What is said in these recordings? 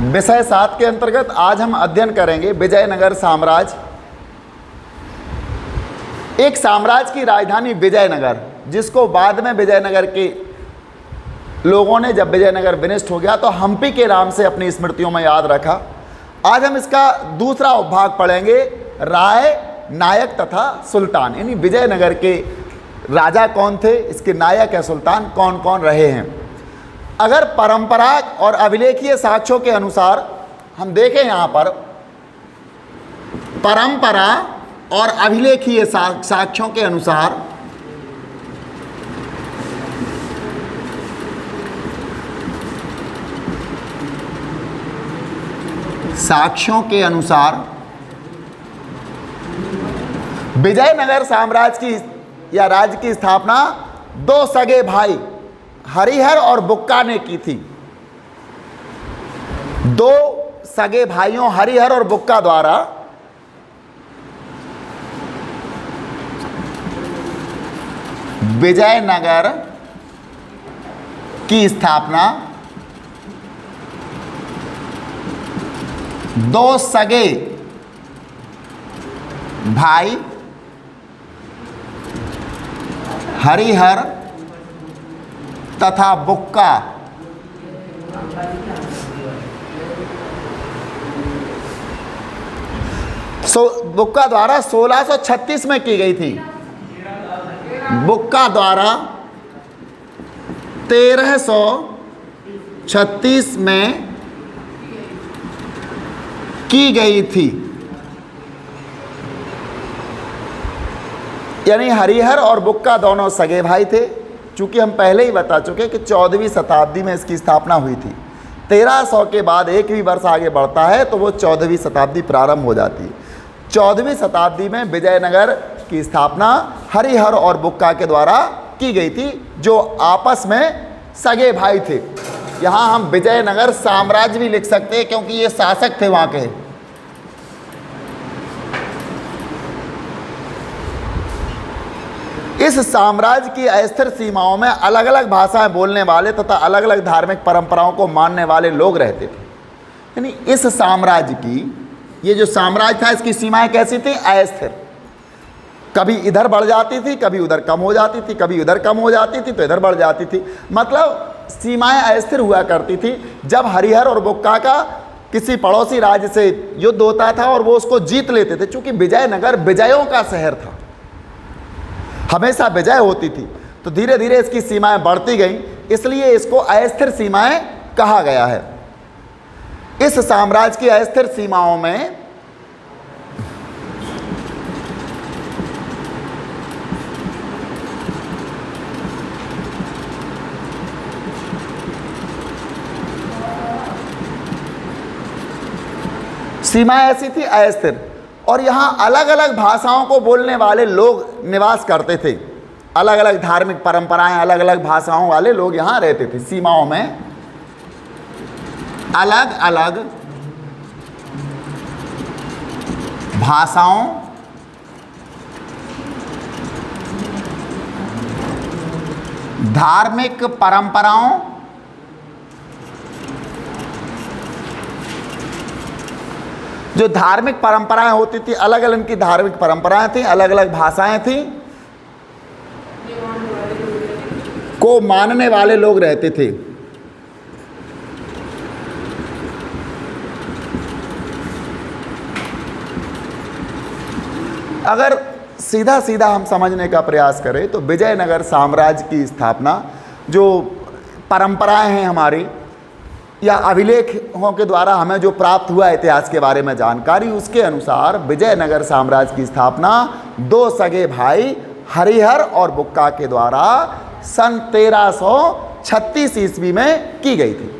विषय 7 के अंतर्गत आज हम अध्ययन करेंगे विजयनगर साम्राज्य। एक साम्राज्य की राजधानी विजयनगर, जिसको बाद में विजयनगर के लोगों ने, जब विजयनगर विनष्ट हो गया तो हम्पी के नाम से अपनी स्मृतियों में याद रखा। आज हम इसका दूसरा भाग पढ़ेंगे, राय, नायक तथा सुल्तान। यानी विजयनगर के राजा कौन थे, इसके नायक या सुल्तान कौन कौन रहे हैं। अगर परंपरा और अभिलेखीय साक्ष्यों के अनुसार हम देखें, यहाँ पर परंपरा और अभिलेखीय साक्ष्यों के अनुसार विजयनगर साम्राज्य की या राज्य की स्थापना दो सगे भाई हरिहर और बुक्का ने की थी। दो सगे भाइयों हरिहर और बुक्का द्वारा विजयनगर की स्थापना दो सगे भाई हरिहर तथा बुक्का बुक्का द्वारा 1636 में की गई थी। बुक्का द्वारा 1336 में की गई थी। यानी हरिहर और बुक्का दोनों सगे भाई थे। चूंकि हम पहले ही बता चुके कि 14वीं शताब्दी में इसकी स्थापना हुई थी। 1300 के बाद एक भी वर्ष आगे बढ़ता है तो वो 14वीं शताब्दी प्रारंभ हो जाती है। 14वीं शताब्दी में विजयनगर की स्थापना हरिहर और बुक्का के द्वारा की गई थी, जो आपस में सगे भाई थे। यहाँ हम विजयनगर साम्राज्य भी लिख सकते हैं क्योंकि ये शासक थे वहाँ के। इस साम्राज्य की अस्थिर सीमाओं में अलग अलग भाषाएं बोलने वाले तथा अलग अलग धार्मिक परंपराओं को मानने वाले लोग रहते थे। यानी इस साम्राज्य की, ये जो साम्राज्य था, इसकी सीमाएं कैसी थी? अस्थिर। कभी इधर बढ़ जाती थी, कभी उधर कम हो जाती थी, कभी उधर कम हो जाती थी तो इधर बढ़ जाती थी। मतलब सीमाएं अस्थिर हुआ करती थी। जब हरिहर और बुक्का का किसी पड़ोसी राज्य से युद्ध होता था और वो उसको जीत लेते थे, चूंकि विजयनगर विजयों का शहर था, हमेशा विजय होती थी, तो धीरे धीरे इसकी सीमाएं बढ़ती गईं, इसलिए इसको अस्थिर सीमाएं कहा गया है। इस साम्राज्य की अस्थिर सीमाओं में सीमाएं ऐसी थी अस्थिर, और यहाँ अलग अलग भाषाओं को बोलने वाले लोग निवास करते थे। अलग अलग धार्मिक परंपराएं, अलग अलग भाषाओं वाले लोग यहाँ रहते थे। सीमाओं में अलग अलग भाषाओं, धार्मिक परंपराओं, जो धार्मिक परंपराएं होती थी, अलग अलग की धार्मिक परंपराएं थी, अलग अलग भाषाएं थी, को मानने वाले लोग रहते थे। अगर सीधा सीधा हम समझने का प्रयास करें तो विजयनगर साम्राज्य की स्थापना, जो परंपराएं हैं हमारी या अभिलेखों के द्वारा हमें जो प्राप्त हुआ इतिहास के बारे में जानकारी, उसके अनुसार विजयनगर साम्राज्य की स्थापना दो सगे भाई हरिहर और बुक्का के द्वारा सन 1336 ईस्वी में की गई थी।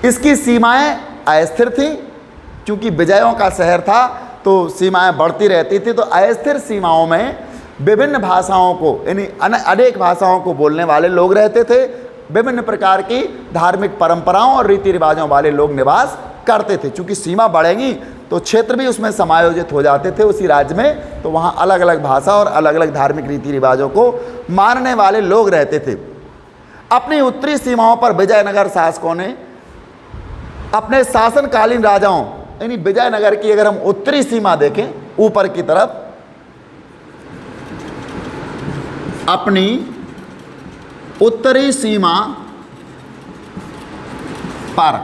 इसकी सीमाएं अस्थिर थीं, क्योंकि विजयों का शहर था तो सीमाएं बढ़ती रहती थी। तो अस्थिर सीमाओं में विभिन्न भाषाओं को, यानी अनेक भाषाओं को बोलने वाले लोग रहते थे। विभिन्न प्रकार की धार्मिक परंपराओं और रीति रिवाजों वाले लोग निवास करते थे। चूँकि सीमा बढ़ेगी तो क्षेत्र भी उसमें समायोजित हो जाते थे उसी राज्य में, तो वहाँ अलग अलग भाषा और अलग अलग धार्मिक रीति रिवाजों को मानने वाले लोग रहते थे। अपनी उत्तरी सीमाओं पर विजयनगर शासकों ने अपने शासनकालीन राजाओं यानी विजयनगर की अगर हम उत्तरी सीमा देखें ऊपर की तरफ, अपनी उत्तरी सीमा पर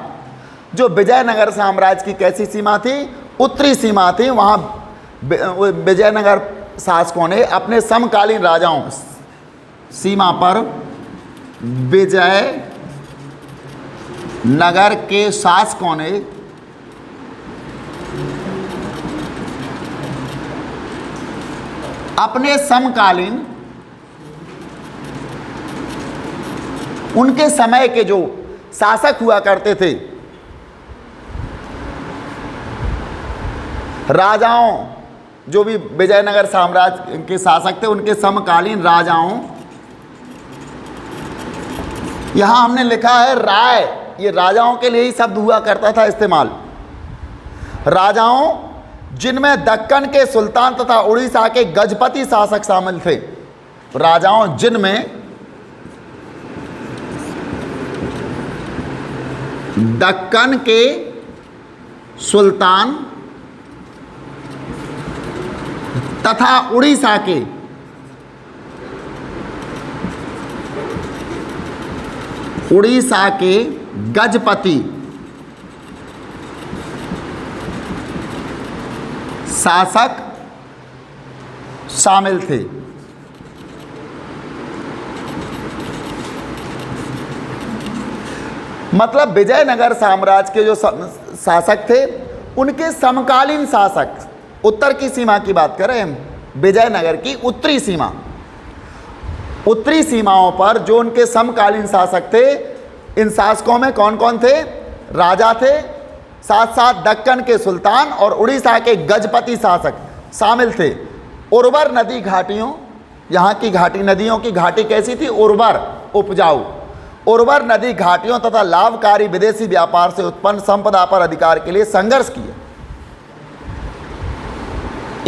जो विजयनगर साम्राज्य की कैसी सीमा थी, उत्तरी सीमा थी, वहाँ विजयनगर शासकों ने अपने समकालीन राजाओं सीमा पर विजय नगर के शासकों ने अपने समकालीन उनके समय के जो शासक हुआ करते थे राजाओं, जो भी विजयनगर साम्राज्य के शासक थे उनके समकालीन राजाओं, यहां हमने लिखा है राय, ये राजाओं के लिए ही शब्द हुआ करता था इस्तेमाल। राजाओं जिनमें दक्कन के सुल्तान तथा उड़ीसा के गजपति शासक शामिल थे, राजाओं जिनमें दक्कन के सुल्तान तथा उड़ीसा के गजपति शासक शामिल थे। मतलब विजयनगर साम्राज्य के जो शासक थे उनके समकालीन शासक, उत्तर की सीमा की बात करें हम, विजयनगर की उत्तरी सीमा, उत्तरी सीमाओं पर जो उनके समकालीन शासक थे, इन शासकों में कौन कौन थे? राजा थे, साथ साथ दक्कन के सुल्तान और उड़ीसा के गजपति शासक शामिल थे। उर्वर नदी घाटियों, यहाँ की घाटी नदियों की घाटी कैसी थी? उर्वर, उपजाऊ। उर्वर नदी घाटियों तथा लाभकारी विदेशी व्यापार से उत्पन्न संपदा पर अधिकार के लिए संघर्ष किया।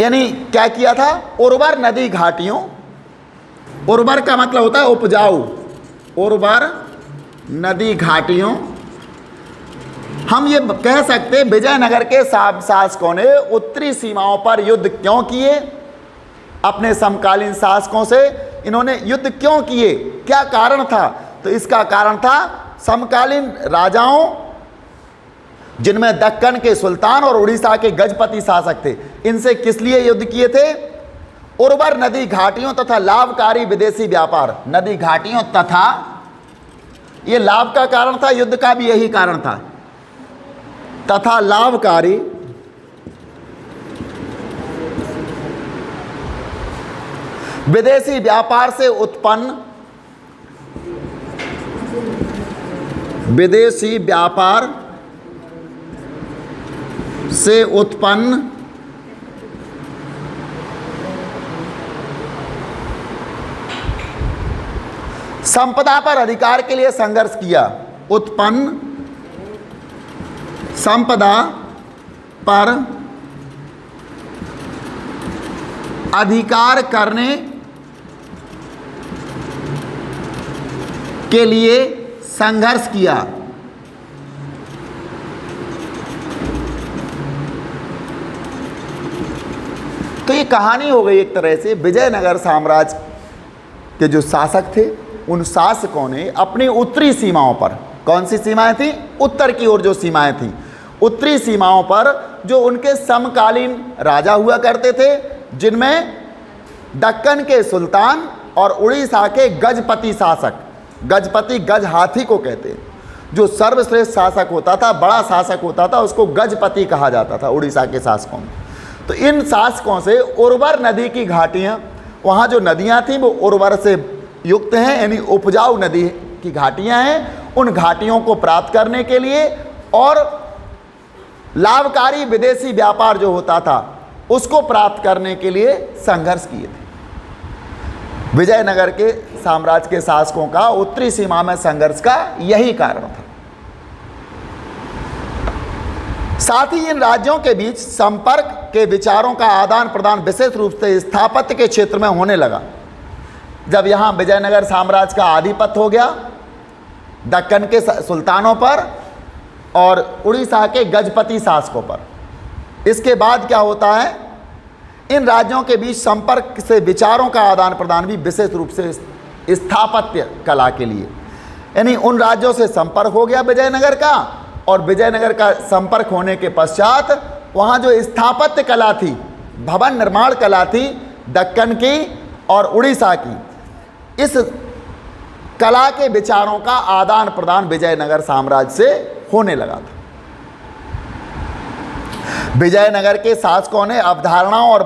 यानी क्या किया था? उर्वर नदी घाटियों, उर्वर का मतलब होता है उपजाऊ, उर्वर नदी घाटियों, हम ये कह सकते हैं विजयनगर के शासकों ने उत्तरी सीमाओं पर युद्ध क्यों किए? अपने समकालीन शासकों से इन्होंने युद्ध क्यों किए? क्या कारण था? तो इसका कारण था समकालीन राजाओं जिनमें दक्कन के सुल्तान और उड़ीसा के गजपति शासक थे, इनसे किस लिए युद्ध किए थे? उर्वर नदी घाटियों तथा लाभकारी विदेशी व्यापार। नदी घाटियों तथा, ये लाभ का कारण था, युद्ध का भी यही कारण था, तथा लाभकारी विदेशी व्यापार से उत्पन्न, विदेशी व्यापार से उत्पन्न संपदा पर अधिकार के लिए संघर्ष किया। उत्पन्न संपदा पर अधिकार करने के लिए संघर्ष किया। तो ये कहानी हो गई एक तरह से विजयनगर साम्राज्य के जो शासक थे उन शासकों ने अपनी उत्तरी सीमाओं पर, कौन सी सीमाएं थी? उत्तर की ओर जो सीमाएं थी, उत्तरी सीमाओं पर जो उनके समकालीन राजा हुआ करते थे, जिनमें दक्कन के सुल्तान और उड़ीसा के गजपति शासक, गजपति गज हाथी को कहते हैं, जो सर्वश्रेष्ठ शासक होता था, बड़ा शासक होता था, उसको गजपति कहा जाता था उड़ीसा के शासकों में। तो इन शासकों से उर्वर नदी की घाटियाँ, वहाँ जो नदियाँ थीं वो उर्वर से युक्त हैं, यानी उपजाऊ नदी की घाटियाँ हैं, उन घाटियों को प्राप्त करने के लिए और लाभकारी विदेशी व्यापार जो होता था उसको प्राप्त करने के लिए संघर्ष किए थे। विजयनगर के साम्राज्य के शासकों का उत्तरी सीमा में संघर्ष का यही कारण था। साथ ही इन राज्यों के बीच संपर्क के विचारों का आदान प्रदान विशेष रूप से स्थापत्य के क्षेत्र में होने लगा। जब यहाँ विजयनगर साम्राज्य का आधिपत्य हो गया दक्कन के सुल्तानों पर, और उड़ीसा के गजपति शासकों पर। इसके बाद क्या होता है, इन राज्यों के बीच संपर्क से विचारों का आदान प्रदान भी विशेष रूप से स्थापत्य कला के लिए, यानी उन राज्यों से संपर्क हो गया विजयनगर का, और विजयनगर का संपर्क होने के पश्चात वहाँ जो स्थापत्य कला थी, भवन निर्माण कला थी दक्कन की और उड़ीसा की, इस कला के विचारों का आदान प्रदान विजयनगर साम्राज्य से होने लगा था। विजयनगर के शासकों ने अवधारणाओं और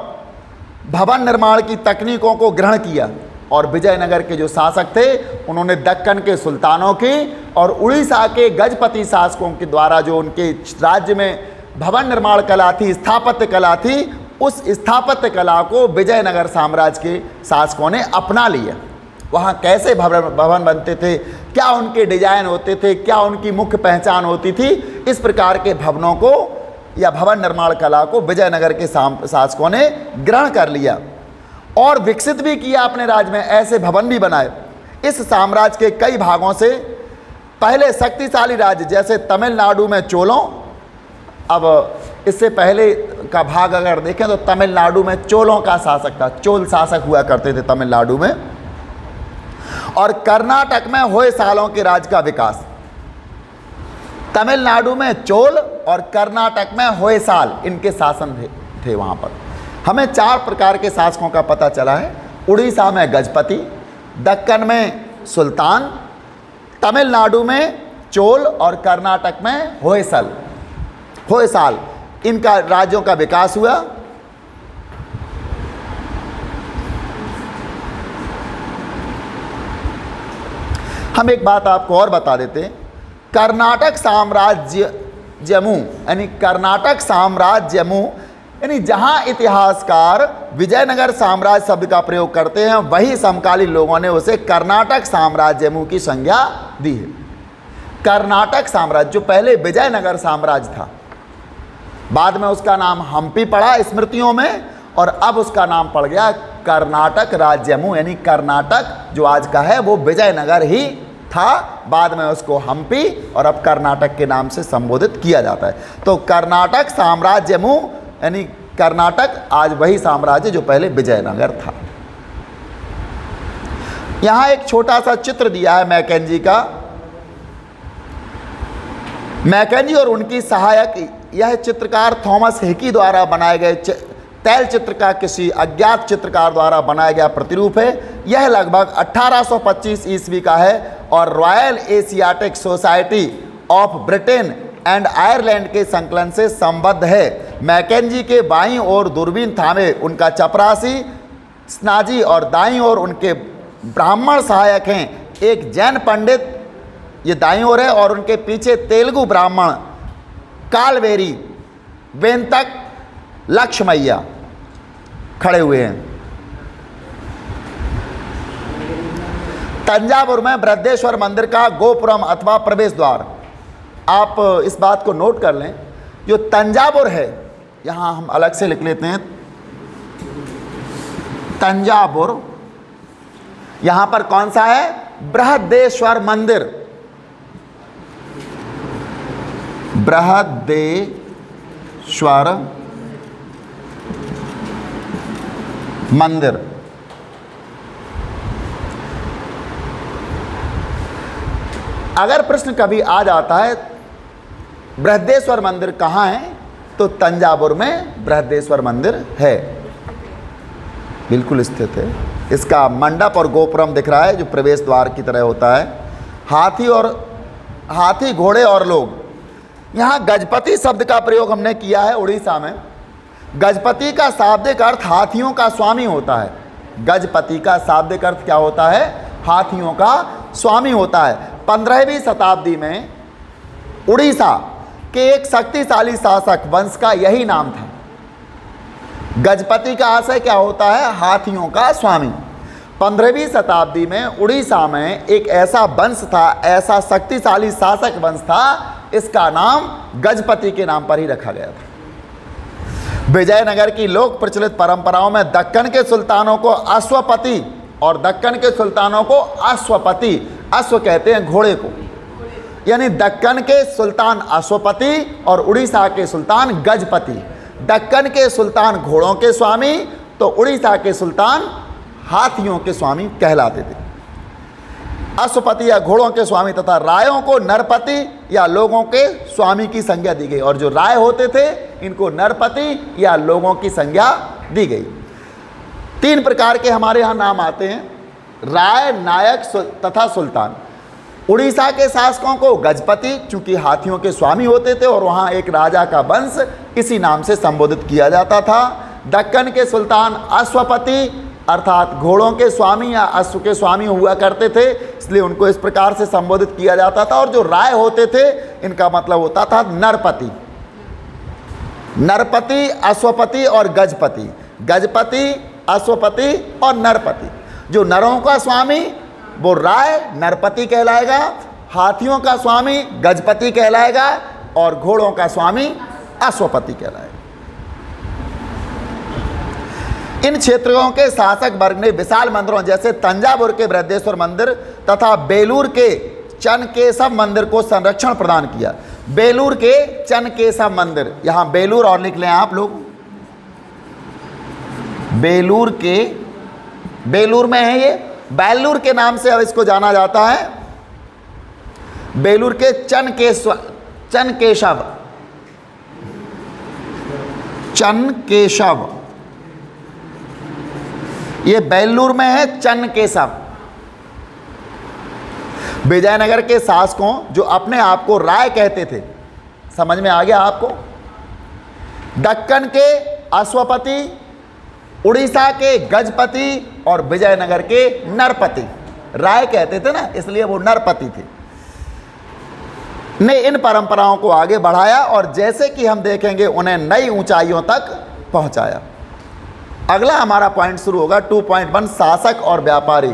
भवन निर्माण की तकनीकों को ग्रहण किया, और विजयनगर के जो शासक थे उन्होंने दक्कन के सुल्तानों की और उड़ीसा के गजपति शासकों के द्वारा जो उनके राज्य में भवन निर्माण कला थी, स्थापत्य कला थी, उस स्थापत्य कला को विजयनगर साम्राज्य के शासकों ने अपना लिया। वहाँ कैसे भवन बनते थे, क्या उनके डिजाइन होते थे, क्या उनकी मुख्य पहचान होती थी, इस प्रकार के भवनों को या भवन निर्माण कला को विजयनगर के शासकों ने ग्रहण कर लिया और विकसित भी किया अपने राज्य में। ऐसे भवन भी बनाए। इस साम्राज्य के कई भागों से पहले शक्तिशाली राज्य जैसे तमिलनाडु में चोलों, अब इससे पहले का भाग अगर देखें तो तमिलनाडु में चोलों का शासक था, चोल शासक हुआ करते थे तमिलनाडु में, और कर्नाटक में होयसालों के राज्य का विकास। तमिलनाडु में चोल और कर्नाटक में होयसाल, इनके शासन थे वहाँ पर। हमें 4 प्रकार के शासकों का पता चला है। उड़ीसा में गजपति, दक्कन में सुल्तान, तमिलनाडु में चोल और कर्नाटक में होयसाल, इनका राज्यों का विकास हुआ। हम एक बात आपको और बता देते हैं, कर्नाटक साम्राज्यमु यानी जहां इतिहासकार विजयनगर साम्राज्य शब्द का प्रयोग करते हैं, वही समकालीन लोगों ने उसे कर्नाटक साम्राज्यमु की संज्ञा दी है। कर्नाटक साम्राज्य जो पहले विजयनगर साम्राज्य था, बाद में उसका नाम हम्पी पड़ा स्मृतियों में, और अब उसका नाम पड़ गया कर्नाटक राज्यमु, यानी कर्नाटक जो आज का है वो विजयनगर ही था, बाद में उसको हम्पी और अब कर्नाटक के नाम से संबोधित किया जाता है। तो कर्नाटक साम्राज्यमु यानी कर्नाटक आज वही साम्राज्य जो पहले विजयनगर था। यहां एक छोटा सा चित्र दिया है मैकेंजी का। मैकेंजी और उनकी सहायक, यह चित्रकार थॉमस हिकी द्वारा बनाए गए तैल चित्र का किसी अज्ञात चित्रकार द्वारा बनाया गया प्रतिरूप है। यह लगभग 1825 ईस्वी का है और royal Asiatic society of Britain and Ireland के संकलन से संबद्ध है। मैकेंजी के बाईं ओर दूरबीन थामे उनका चपरासी स्नाजी और दाईं ओर उनके ब्राह्मण सहायक हैं, एक जैन पंडित ये दाईं ओर है और उनके पीछे तेलुगु ब्राह्मण कालवेरी वेंतक लक्ष्मैया खड़े हुए हैं। तंजावुर में बृहदेश्वर मंदिर का गोपुरम अथवा प्रवेश द्वार, आप इस बात को नोट कर लें, जो तंजावुर है, यहाँ हम अलग से लिख लेते हैं तंजावुर, यहाँ पर कौन सा है, बृहदेश्वर मंदिर, बृहदेश्वर मंदिर। अगर प्रश्न कभी आ जाता है बृहदेश्वर मंदिर कहाँ है, तो तंजावुर में बृहदेश्वर मंदिर है, बिल्कुल स्थित है। इसका मंडप और गोपुरम दिख रहा है जो प्रवेश द्वार की तरह होता है। हाथी घोड़े और लोग। यहाँ गजपति शब्द का प्रयोग हमने किया है उड़ीसा में। गजपति का शाब्दिक अर्थ हाथियों का स्वामी होता है। गजपति का शाब्दिक अर्थ क्या होता है, हाथियों का स्वामी होता है। 15वीं शताब्दी में उड़ीसा के एक शक्तिशाली शासक वंश का यही नाम था। गजपति का आशय क्या होता है, हाथियों का स्वामी। 15वीं शताब्दी में उड़ीसा में एक ऐसा वंश था, ऐसा शक्तिशाली शासक वंश था, इसका नाम गजपति के नाम पर ही रखा गया था। विजयनगर की लोक प्रचलित परंपराओं में दक्कन के सुल्तानों को अश्वपति और दक्कन के सुल्तानों को अश्वपति, अश्व कहते हैं घोड़े को, यानी दक्कन के सुल्तान अश्वपति और उड़ीसा के सुल्तान गजपति। दक्कन के सुल्तान घोड़ों के स्वामी तो उड़ीसा के सुल्तान हाथियों के स्वामी कहलाते थे। अश्वपति या घोड़ों के स्वामी तथा रायों को नरपति या लोगों के स्वामी की संज्ञा दी गई, और जो राय होते थे इनको नरपति या लोगों की संज्ञा दी गई। 3 प्रकार के हमारे यहाँ नाम आते हैं, राय, नायक तथा सुल्तान। उड़ीसा के शासकों को गजपति, चूंकि हाथियों के स्वामी होते थे और वहाँ एक राजा का वंश इसी नाम से संबोधित किया जाता था। दक्कन के सुल्तान अश्वपति अर्थात घोड़ों के स्वामी या अश्व के स्वामी हुआ करते थे, इसलिए उनको इस प्रकार से संबोधित किया जाता था। और जो राय होते थे इनका मतलब होता था नरपति। नरपति, अश्वपति और गजपति। गजपति, अश्वपति और नरपति। जो नरों का स्वामी वो राय नरपति कहलाएगा, हाथियों का स्वामी गजपति कहलाएगा और घोड़ों का स्वामी अश्वपति कहलाएगा। इन क्षेत्रों के शासक वर्ग ने विशाल मंदिरों जैसे तंजावुर के बृहदेश्वर मंदिर तथा बेलूर के चनकेशव मंदिर को संरक्षण प्रदान किया। बेलूर के चनकेशव मंदिर, यहाँ बेलूर और लिख लें आप लोग, बेलूर में है, ये बेलूर के नाम से अब इसको जाना जाता है। बेलूर के चनकेशव, ये बेलूर में है चनकेशव। विजयनगर के शासकों जो अपने आप को राय कहते थे, समझ में आ गया आपको? दक्कन के अश्वपति, उड़ीसा के गजपति और विजयनगर के नरपति, राय कहते थे ना इसलिए वो नरपति थे, ने इन परंपराओं को आगे बढ़ाया और जैसे कि हम देखेंगे उन्हें नई ऊंचाइयों तक पहुंचाया। अगला हमारा पॉइंट शुरू होगा 2.1 शासक और व्यापारी।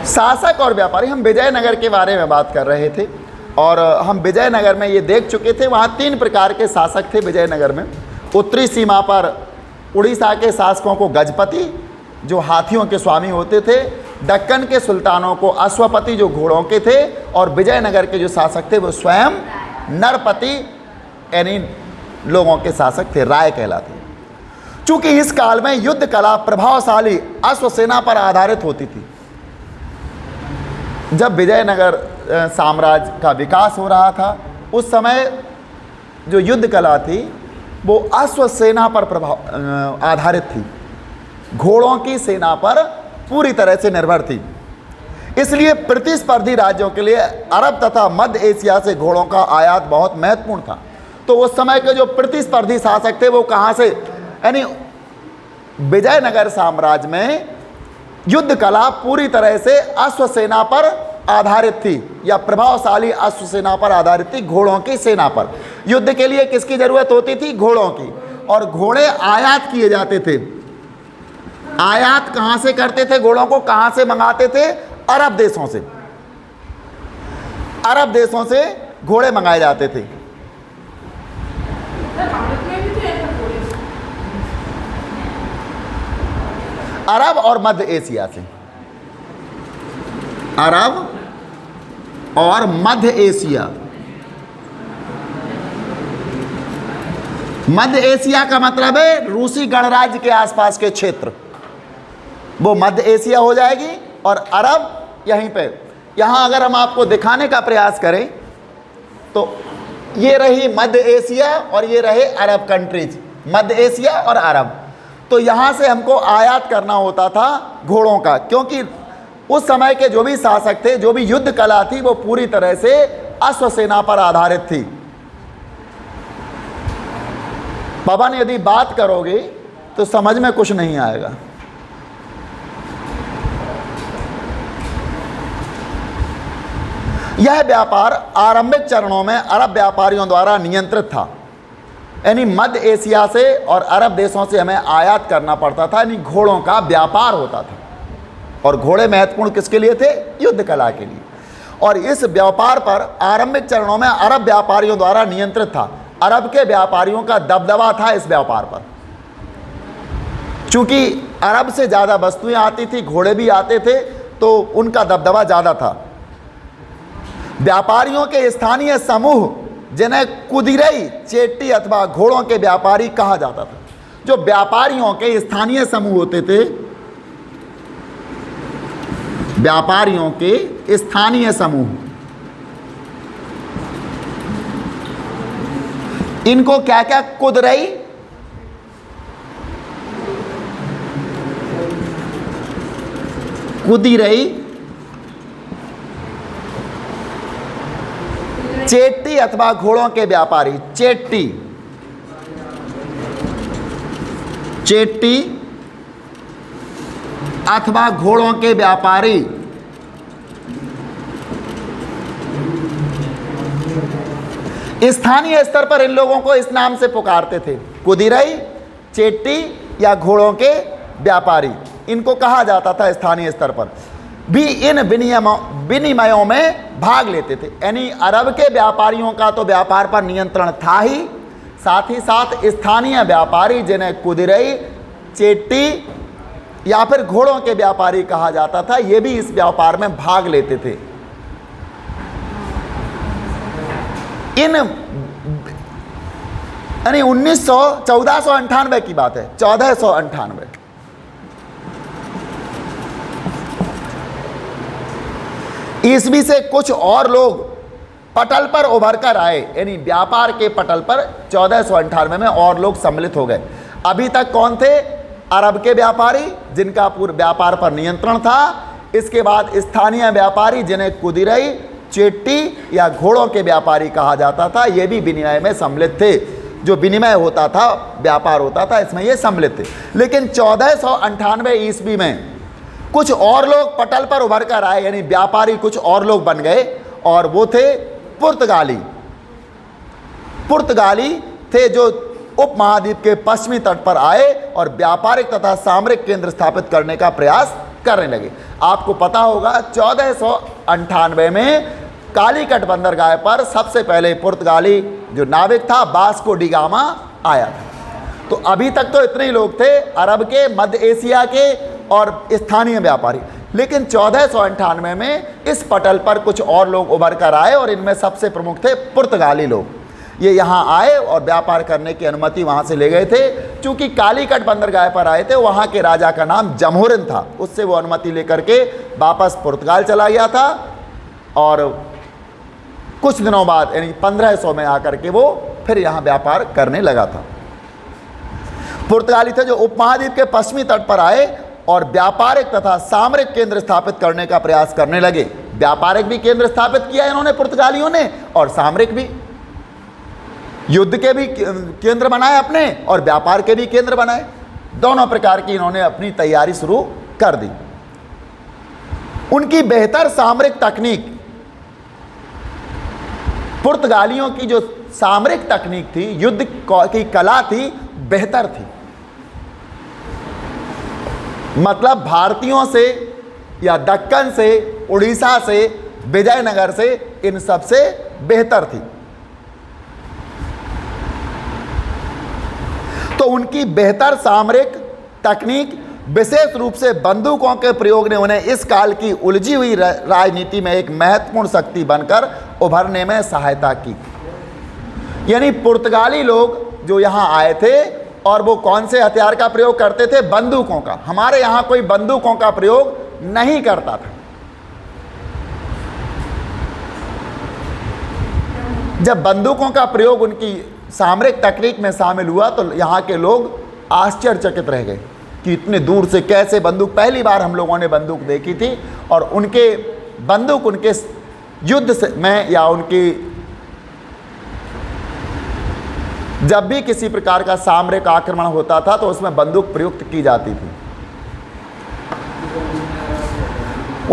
शासक और व्यापारी, हम विजयनगर के बारे में बात कर रहे थे और हम विजयनगर में ये देख चुके थे, वहाँ 3 प्रकार के शासक थे विजयनगर में। उत्तरी सीमा पर उड़ीसा के शासकों को गजपति जो हाथियों के स्वामी होते थे, दक्कन के सुल्तानों को अश्वपति जो घोड़ों के थे और विजयनगर के जो शासक थे वो स्वयं नरपति यानी लोगों के शासक थे, राय कहलाते। चूंकि इस काल में युद्ध कला प्रभावशाली अश्वसेना पर आधारित होती थी। जब विजयनगर साम्राज्य का विकास हो रहा था उस समय जो युद्ध कला थी वो अश्वसेना पर आधारित थी, घोड़ों की सेना पर पूरी तरह से निर्भर थी। इसलिए प्रतिस्पर्धी राज्यों के लिए अरब तथा मध्य एशिया से घोड़ों का आयात बहुत महत्वपूर्ण था। तो उस समय के जो प्रतिस्पर्धी शासक थे वो कहाँ से, यानी विजयनगर साम्राज्य में युद्ध कला पूरी तरह से अश्वसेना पर आधारित थी या प्रभावशाली अश्वसेना पर आधारित थी, घोड़ों की सेना पर। युद्ध के लिए किसकी जरूरत होती थी? घोड़ों की। और घोड़े आयात किए जाते थे। आयात कहां से करते थे? घोड़ों को कहां से मंगाते थे? अरब देशों से। अरब देशों से घोड़े मंगाए जाते थे। अरब और मध्य एशिया से। अरब और मध्य एशिया। मध्य एशिया का मतलब है रूसी गणराज्य के आसपास के क्षेत्र, वो मध्य एशिया हो जाएगी। और अरब यहीं पे, यहाँ अगर हम आपको दिखाने का प्रयास करें तो ये रही मध्य एशिया और ये रहे अरब कंट्रीज, मध्य एशिया और अरब। तो यहाँ से हमको आयात करना होता था घोड़ों का, क्योंकि उस समय के जो भी शासक थे, जो भी युद्ध कला थी, वो पूरी तरह से अश्वसेना पर आधारित थी। पवन यदि बात करोगे तो समझ में कुछ नहीं आएगा। यह व्यापार आरंभिक चरणों में अरब व्यापारियों द्वारा नियंत्रित था, यानी मध्य एशिया से और अरब देशों से हमें आयात करना पड़ता था, यानी घोड़ों का व्यापार होता था। और घोड़े महत्वपूर्ण किसके लिए थे? युद्ध कला के लिए। और इस व्यापार पर आरंभिक चरणों में अरब व्यापारियों द्वारा नियंत्रित था। अरब के व्यापारियों का दबदबा था इस व्यापार पर। चूँकि अरब से ज़्यादा वस्तुएं आती थी, घोड़े भी आते थे, तो उनका दबदबा ज़्यादा था। व्यापारियों के स्थानीय समूह जिन्हें कुदिरई, चेट्टी अथवा घोड़ों के व्यापारी कहा जाता था। जो व्यापारियों के स्थानीय समूह होते थे, व्यापारियों के स्थानीय समूह, इनको क्या क्या, कुदिरई, कुदिरई, चेट्टी अथवा घोड़ों के व्यापारी, चेट्टी, चेट्टी अथवा घोड़ों के व्यापारी, स्थानीय स्तर पर इन लोगों को इस नाम से पुकारते थे, कुदिरई, चेट्टी या घोड़ों के व्यापारी, इनको कहा जाता था। स्थानीय स्तर पर भी इन विनिमयों में भाग लेते थे। यानी अरब के व्यापारियों का तो व्यापार पर नियंत्रण था ही साथ स्थानीय व्यापारी जिन्हें कुदिरई, चेट्टी या फिर घोड़ों के व्यापारी कहा जाता था, ये भी इस व्यापार में भाग लेते थे। इन यानी 1498 की बात है, 1498 ईस्वी से कुछ और लोग पटल पर उभर कर आए, यानी व्यापार के पटल पर 1498 में और लोग सम्मिलित हो गए। अभी तक कौन थे? अरब के व्यापारी जिनका पूरे व्यापार पर नियंत्रण था। इसके बाद स्थानीय व्यापारी जिन्हें कुदिरई, चेट्टी या घोड़ों के व्यापारी कहा जाता था, ये भी विनिमय में सम्मिलित थे। जो विनिमय होता था, व्यापार होता था, इसमें ये सम्मिलित थे। लेकिन 1498 ईस्वी में कुछ और लोग पटल पर उभर कर आए, यानी व्यापारी कुछ और लोग बन गए, और वो थे पुर्तगाली। पुर्तगाली थे जो उपमहाद्वीप के पश्चिमी तट पर आए और व्यापारिक तथा सामरिक केंद्र स्थापित करने का प्रयास करने लगे। आपको पता होगा 1498 में कालीकट बंदरगाह पर सबसे पहले पुर्तगाली जो नाविक था, वास्को डी गामा आया था। तो अभी तक तो इतने ही लोग थे, अरब के, मध्य एशिया के और स्थानीय व्यापारी। लेकिन 1498 में इस पटल पर कुछ और लोग उभर कर आए और इनमें सबसे प्रमुख थे पुर्तगाली लोग। ये यहाँ आए और व्यापार करने की अनुमति वहाँ से ले गए थे। चूँकि कालीकट बंदरगाह पर आए थे, वहाँ के राजा का नाम जमहुरिन था, उससे वो अनुमति लेकर के वापस पुर्तगाल चला गया था और कुछ दिनों बाद यानी 1500 में आकर के वो फिर यहाँ व्यापार करने लगा था। पुर्तगाली थे जो उपमहाद्वीप के पश्चिमी तट पर आए और व्यापारिक तथा सामरिक केंद्र स्थापित करने का प्रयास करने लगे। व्यापारिक भी केंद्र स्थापित किया इन्होंने पुर्तगालियों ने, और सामरिक भी, युद्ध के भी केंद्र बनाए अपने और व्यापार के भी केंद्र बनाए। दोनों प्रकार की इन्होंने अपनी तैयारी शुरू कर दी। उनकी बेहतर सामरिक तकनीक, पुर्तगालियों की जो सामरिक तकनीक थी, युद्ध की कला थी, बेहतर थी। मतलब भारतीयों से या दक्कन से, उड़ीसा से, विजयनगर से, इन सब से बेहतर थी। तो उनकी बेहतर सामरिक तकनीक, विशेष रूप से बंदूकों के प्रयोग ने उन्हें इस काल की उलझी हुई राजनीति में एक महत्वपूर्ण शक्ति बनकर उभरने में सहायता की। यानी पुर्तगाली लोग जो यहाँ आए थे और वो कौन से हथियार का प्रयोग करते थे? बंदूकों का। हमारे यहाँ कोई बंदूकों का प्रयोग नहीं करता था। जब बंदूकों का प्रयोग उनकी सामरिक तकनीक में शामिल हुआ तो यहाँ के लोग आश्चर्यचकित रह गए कि इतने दूर से कैसे बंदूक। पहली बार हम लोगों ने बंदूक देखी थी और उनके बंदूक उनके युद्ध से में या उनकी जब भी किसी प्रकार का सामरिक आक्रमण होता था तो उसमें बंदूक प्रयुक्त की जाती थी।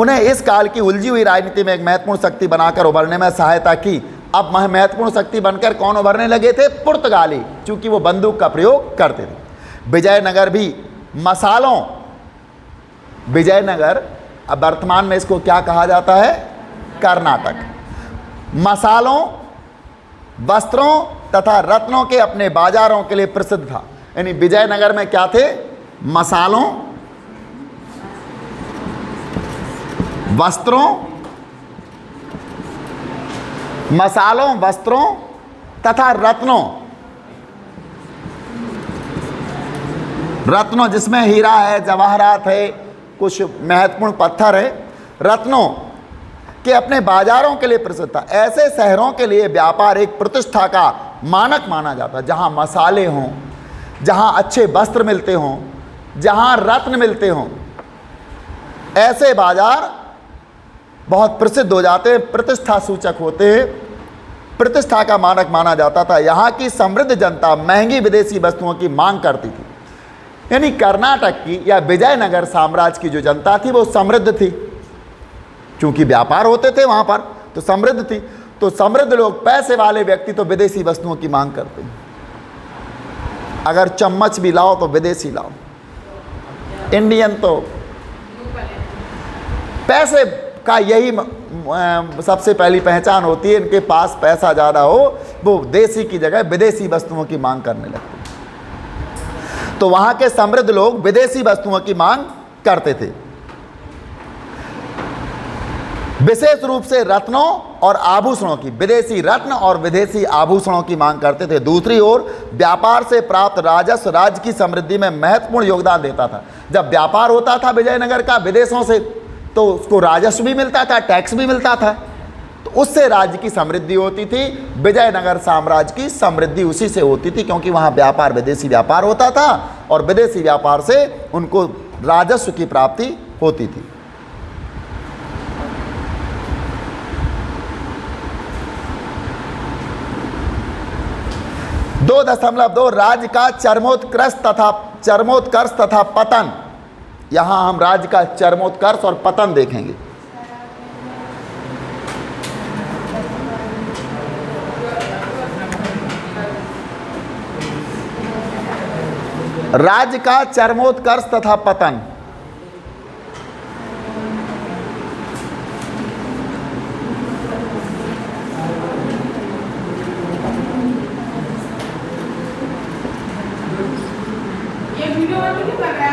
उन्हें इस काल की उलझी हुई राजनीति में एक महत्वपूर्ण शक्ति बनाकर उभरने में सहायता की। अब महत्वपूर्ण शक्ति बनकर कौन उभरने लगे थे? पुर्तगाली, क्योंकि वो बंदूक का प्रयोग करते थे। विजयनगर भी मसालों, विजयनगर अब वर्तमान में इसको क्या कहा जाता है? कर्नाटक। मसालों, वस्त्रों तथा रत्नों के अपने बाजारों के लिए प्रसिद्ध था। यानी विजयनगर में क्या थे? मसालों, वस्त्रों, मसालों, वस्त्रों तथा रत्नों, रत्नों जिसमें हीरा है, जवाहरात है, कुछ महत्वपूर्ण पत्थर है, रत्नों के अपने बाजारों के लिए प्रसिद्ध था। ऐसे शहरों के लिए व्यापार एक प्रतिष्ठा का मानक माना जाता है, जहां मसाले हों, जहां अच्छे वस्त्र मिलते हों, जहां रत्न मिलते हों। ऐसे बाजार बहुत प्रसिद्ध हो जाते हैं, प्रतिष्ठा सूचक होते हैं, प्रतिष्ठा का मानक माना जाता था। यहाँ की समृद्ध जनता महंगी विदेशी वस्तुओं की मांग करती थी। यानी कर्नाटक की या विजयनगर साम्राज्य की जो जनता थी वो समृद्ध थी, क्योंकि व्यापार होते थे वहाँ पर, तो समृद्ध थी। तो समृद्ध लोग, पैसे वाले व्यक्ति तो विदेशी वस्तुओं की मांग करते हैं। अगर चम्मच भी लाओ तो विदेशी लाओ, इंडियन तो पैसे का यही सबसे पहली पहचान होती है। इनके पास पैसा ज़्यादा हो, वो देसी की जगह विदेशी वस्तुओं की मांग करने लगते। तो वहाँ के समृद्ध लोग विदेशी वस्तुओं की मांग करते थे, विशेष रूप से रत्नों और आभूषणों की, विदेशी रत्न और विदेशी आभूषणों की मांग करते थे। दूसरी ओर व्यापार से प्राप्त राजस्व राज्य की समृद्धि में महत्वपूर्ण योगदान देता था। जब व्यापार होता था विजयनगर का विदेशों से, तो उसको राजस्व भी मिलता था, टैक्स भी मिलता था, तो उससे राज्य की समृद्धि होती थी। विजयनगर साम्राज्य की समृद्धि उसी से होती थी, क्योंकि वहाँ व्यापार विदेशी व्यापार होता था और विदेशी व्यापार से उनको राजस्व की प्राप्ति होती थी। दो 2.2 राज्य का चरमोत्कर्ष तथा पतन। यहां हम राज्य का चरमोत्कर्ष और पतन देखेंगे। राज्य का चरमोत्कर्ष तथा पतन। ये वीडियो वाले क्या कर रहा है?